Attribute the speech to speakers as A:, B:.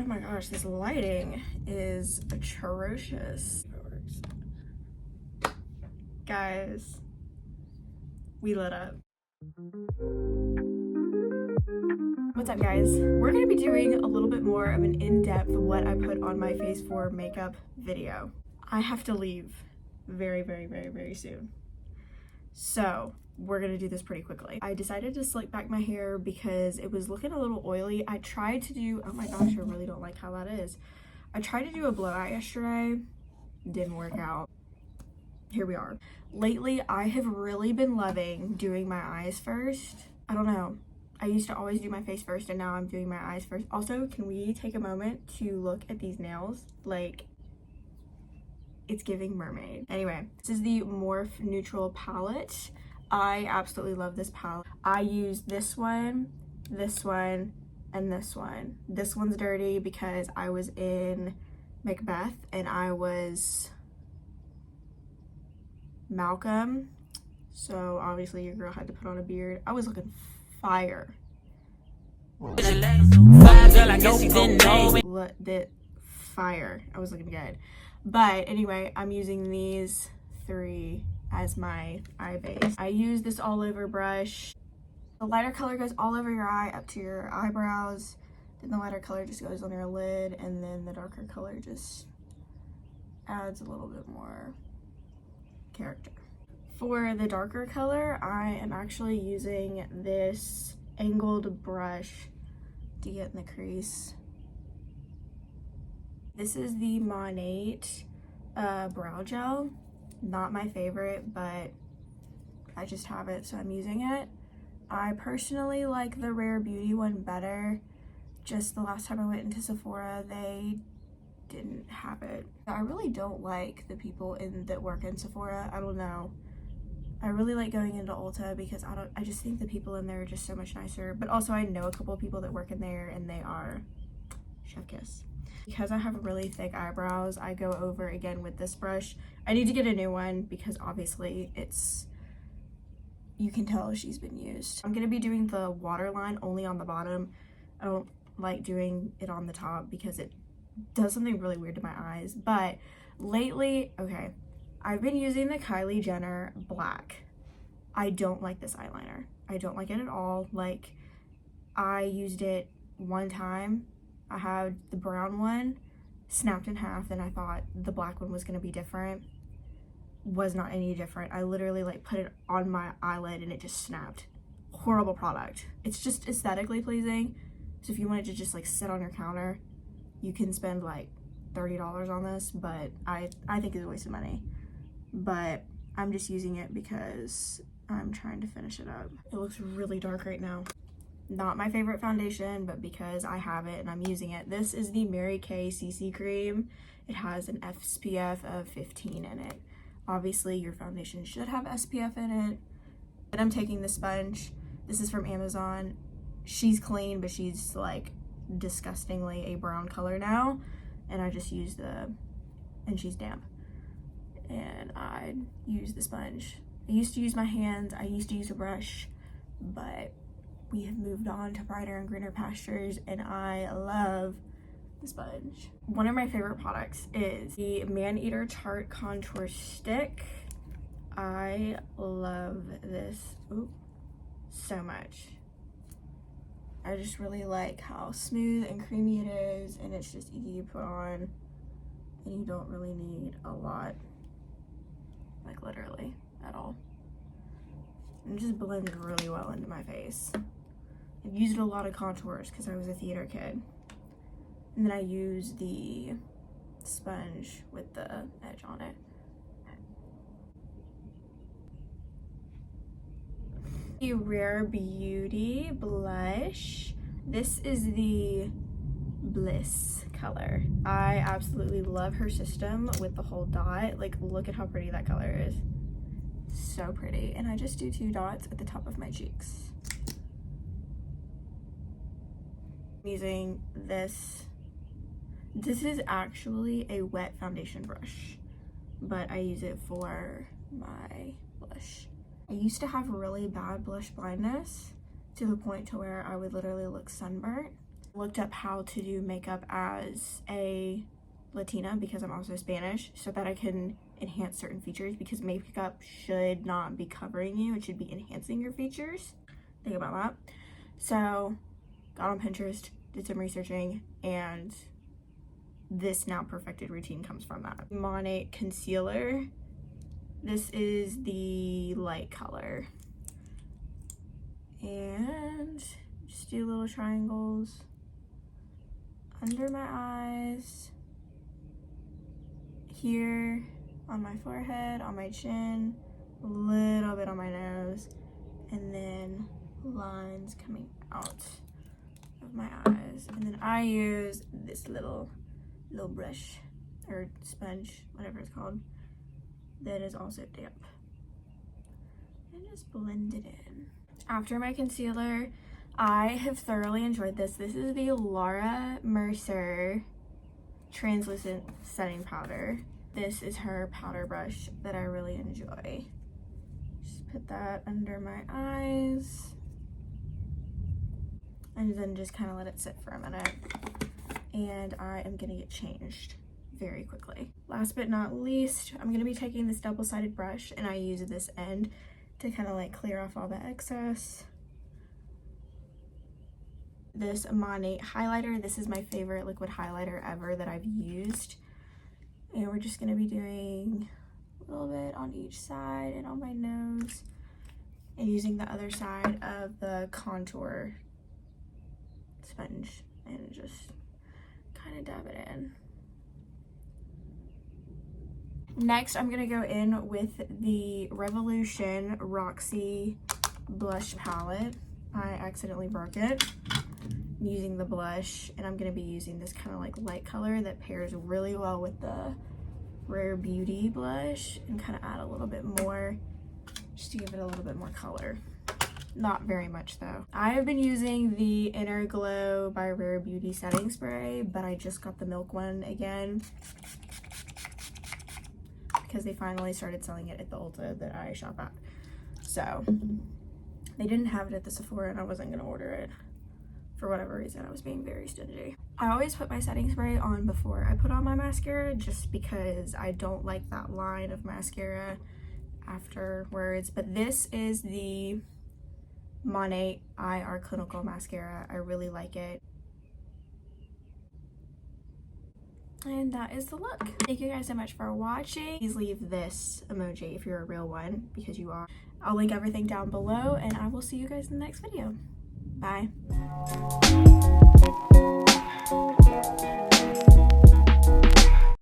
A: Oh my gosh, this lighting is atrocious. Guys, we lit up. What's up, guys? We're gonna be doing a little bit more of an in-depth what I put on my face for makeup video. I have to leave very soon. So we're gonna do this pretty quickly. I decided to slick back my hair because it was looking a little oily. I tried to do, oh my gosh, I really don't like how that is. I tried to do a blowout yesterday, didn't work out. Here we are. Lately, I have really been loving doing my eyes first. I don't know. I used to always do my face first and now I'm doing my eyes first. Also, can we take a moment to look at these nails? Like, it's giving mermaid. Anyway, this is the Morph Neutral palette. I absolutely love this palette. I use this one, and this one. This one's dirty because I was in Macbeth and I was Malcolm. So obviously your girl had to put on a beard. I was looking fire. Fire. I was looking good. But anyway, I'm using these three as my eye base. I use this all over brush. The lighter color goes all over your eye up to your eyebrows. Then the lighter color just goes on your lid, and then the darker color just adds a little bit more character. For the darker color, I am actually using this angled brush to get in the crease. This is the Monat brow gel. Not my favorite, but I just have it, so I'm using it. I personally like the Rare Beauty one better. Just the last time I went into Sephora, they didn't have it. I really don't like the people that work in Sephora. I don't know. I really like going into Ulta because I just think the people in there are just so much nicer. But also I know a couple of people that work in there and they are chef kiss. Because I have really thick eyebrows, I go over again with this brush. I need to get a new one because obviously you can tell she's been used. I'm gonna be doing the waterline only on the bottom. I don't like doing it on the top because it does something really weird to my eyes. But lately, okay, I've been using the Kylie Jenner black. I don't like this eyeliner. I don't like it at all. Like, I used it one time. I had the brown one, snapped in half, and I thought the black one was gonna be different. Was not any different. I literally like put it on my eyelid and it just snapped. Horrible product. It's just aesthetically pleasing. So if you wanted to just like sit on your counter, you can spend like $30 on this, but I think it's a waste of money. But I'm just using it because I'm trying to finish it up. It looks really dark right now. Not my favorite foundation, but because I have it and I'm using it. This is the Mary Kay CC cream. It has an SPF of 15 in it. Obviously your foundation should have SPF in it. And I'm taking the sponge. This is from Amazon. She's clean, but she's like disgustingly a brown color now. And I just use and she's damp. And I use the sponge. I used to use my hands. I used to use a brush, but we have moved on to brighter and greener pastures and I love the sponge. One of my favorite products is the Maneater Tarte Contour Stick. I love this so much. I just really like how smooth and creamy it is, and it's just easy to put on and you don't really need a lot, like literally at all. And it just blends really well into my face. I've used a lot of contours because I was a theater kid. And then I use the sponge with the edge on it. The Rare Beauty blush. This is the Bliss color. I absolutely love her system with the whole dot. Like, look at how pretty that color is. So pretty. And I just do 2 dots at the top of my cheeks. I'm using this. This is actually a wet foundation brush, but I use it for my blush. I used to have really bad blush blindness to the point to where I would literally look sunburnt. Looked up how to do makeup as a Latina because I'm also Spanish, so that I can enhance certain features, because makeup should not be covering you, it should be enhancing your features. Think about that. So got on Pinterest, did some researching, and this now perfected routine comes from that. Monat concealer. This is the light color. And just do little triangles under my eyes, here on my forehead, on my chin, a little bit on my nose, and then lines coming out of my eyes. And then I use this little brush or sponge, whatever it's called, that is also damp, and just blend it in. After my concealer, I have thoroughly enjoyed this. This is the Laura Mercier translucent setting powder. This is her powder brush that I really enjoy. Just put that under my eyes and then just kind of let it sit for a minute. And I am gonna get changed very quickly. Last but not least, I'm gonna be taking this double-sided brush, and I use this end to kind of like clear off all the excess. This Monat highlighter, this is my favorite liquid highlighter ever that I've used. And we're just gonna be doing a little bit on each side and on my nose, and using the other side of the contour sponge and just kind of dab it in. Next, I'm gonna go in with the Revolution Roxi blush palette. I accidentally broke it using the blush, and I'm gonna be using this kind of like light color that pairs really well with the Rare Beauty blush, and kind of add a little bit more just to give it a little bit more color. Not very much though. I have been using the Inner Glow by Rare Beauty setting spray, but I just got the milk one again because they finally started selling it at the Ulta that I shop at. So they didn't have it at the Sephora, and I wasn't gonna order it for whatever reason. I was being very stingy. I always put my setting spray on before I put on my mascara, just because I don't like that line of mascara afterwards. But this is the Monat IR Clinical Mascara. I really like it. And that is the look. Thank you guys so much for watching. Please leave this emoji if you're a real one, because you are. I'll link everything down below, and I will see you guys in the next video. Bye.